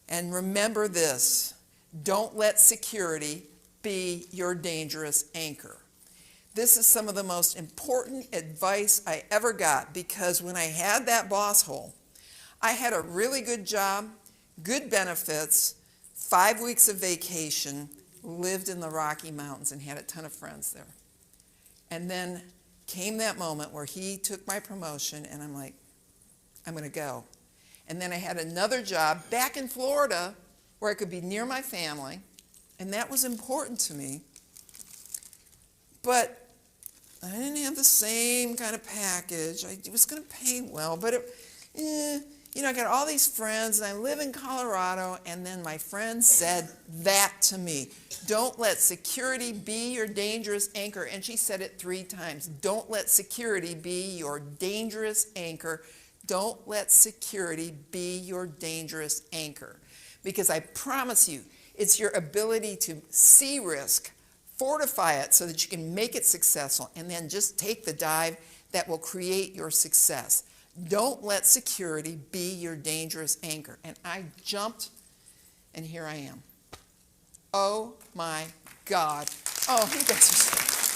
And remember this, don't let security be your dangerous anchor. This is some of the most important advice I ever got, because when I had that boss hole, I had a really good job, good benefits, 5 weeks of vacation, lived in the Rocky Mountains and had a ton of friends there. And then came that moment where he took my promotion and I'm like, I'm going to go. And then I had another job back in Florida where I could be near my family, and that was important to me. But I didn't have the same kind of package. It was going to pay well, but I got all these friends, and I live in Colorado, and then my friend said that to me. Don't let security be your dangerous anchor. And she said it 3 times. Don't let security be your dangerous anchor. Don't let security be your dangerous anchor. Because I promise you, it's your ability to see risk, fortify it so that you can make it successful, and then just take the dive that will create your success. Don't let security be your dangerous anchor. And I jumped, and here I am. Oh my God. Oh, you guys are so